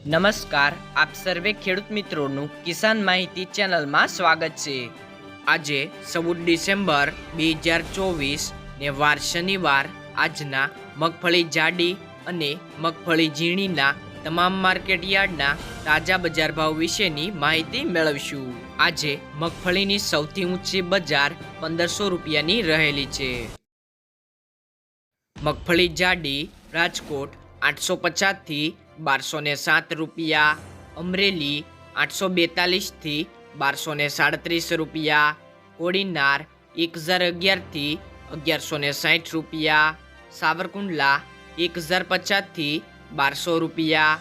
નમસ્કાર, આપ સર્વે ખેડૂત મિત્રોનું કિસાન માહિતી ચેનલમાં સ્વાગત છે। આજે 14 ડિસેમ્બર 2024 ને વાર શનિવાર। આજના મગફળી જાડી અને મગફળી ઝીણીના તમામ માર્કેટ યાર્ડના તાજા બજાર ભાવ વિશેની માહિતી મેળવશું। આજે મગફળીની સૌથી ઊંચી બજાર 1500 રૂપિયાની રહેલી છે। મગફળી જાડી રાજકોટ 850 થી 1207 રૂપિયા, અમરેલી 842 થી 1237 રૂપિયા, કોડીનાર 1011 થી 1160 રૂપિયા, સાવરકુંડલા 1050 થી 1200 રૂપિયા,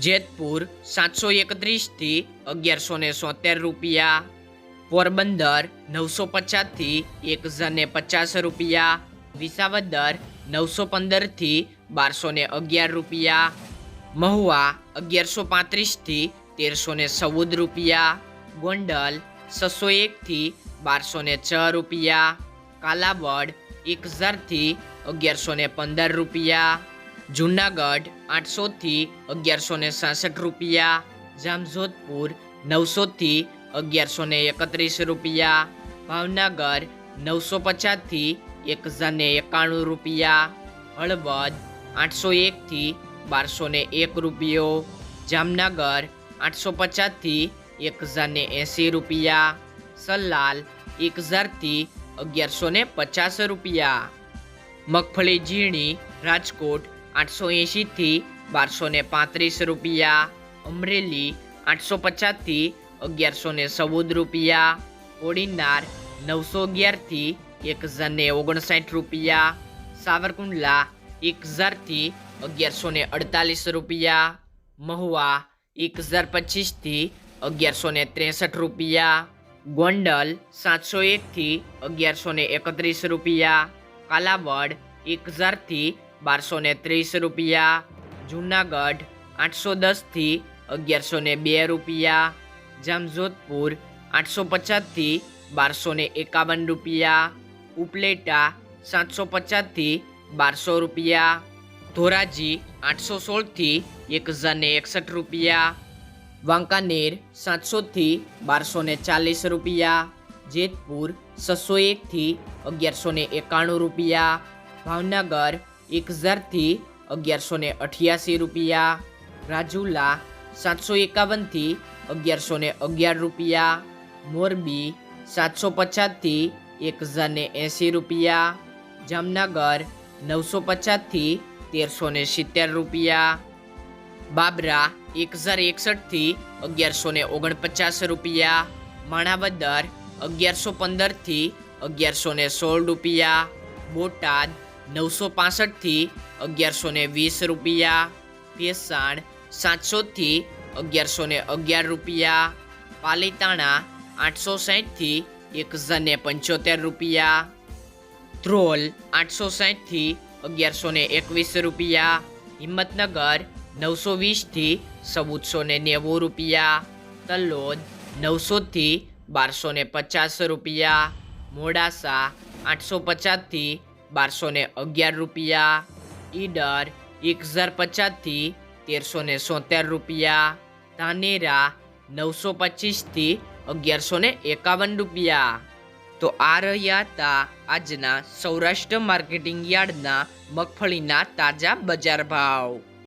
જેતપુર 731 થી 1173 રૂપિયા, પોરબંદર 950 થી 1050 રૂપિયા, વિસાવદર 915 થી 1211 રૂપિયા, મહુવા 1135 થી 1314 રૂપિયા, ગોંડલ 601 થી 1206 રૂપિયા, કાલાવડ 1000 થી 1115 રૂપિયા, જૂનાગઢ 800 થી 1166 રૂપિયા, જામજોધપુર 900 થી 1131 રૂપિયા, ભાવનગર 950 થી 1091 રૂપિયા, હળવદ 801 થી 1201 રૂપિયો, જામનગર 850 થી 1080 રૂપિયા, સલાલ 1000 થી 1150 રૂપિયા। મગફળી ઝીણી રાજકોટ 880 થી 1235 રૂપિયા, અમરેલી 850 થી 1114 રૂપિયા, કોડીનાર 911 થી 1059 રૂપિયા, સાવરકુંડલા 1000 થી 1148 રૂપિયા, મહુવા 1025 થી 1163 રૂપિયા, ગોંડલ 701 થી 1131 રૂપિયા, કાલાવડ 1000 થી 1230 રૂપિયા, જૂનાગઢ 810 થી 1102 રૂપિયા, જામજોધપુર 850 થી 1251 રૂપિયા, ઉપલેટા 750 થી 1200 રૂપિયા, ધોરાજી 816 થી 1061 રૂપિયા, વાંકાનેર 700 થી 1240 રૂપિયા, જેતપુર 601 થી 1191 રૂપિયા, ભાવનગર 1000 થી 1188 રૂપિયા, રાજુલા 751 થી 1111 રૂપિયા, મોરબી 750 થી 1080 રૂપિયા, જામનગર 950 થી 1370 રૂપિયા, બાબરા 1061 થી 1149 રૂપિયા, માણાવદર 1115 થી 1116 રૂપિયા, બોટાદ 965 થી 1120 રૂપિયા, ભેસાણ 700 થી 1111 રૂપિયા, પાલીતાણા 860 થી 1075 રૂપિયા, ધ્રોલ 860 થી 1121 રૂપિયા, હિંમતનગર 920 થી 1490 રૂપિયા, તલોદ 900 થી 1250 રૂપિયા, મોડાસા 850 થી 1211 રૂપિયા, ઈડર 1050 થી 1370 રૂપિયા, ધાનેરા 925 થી 1151 રૂપિયા। તો આ રહ્યા હતા આજના સૌરાષ્ટ્ર માર્કેટિંગ યાર્ડના મગફળીના તાજા બજાર ભાવ।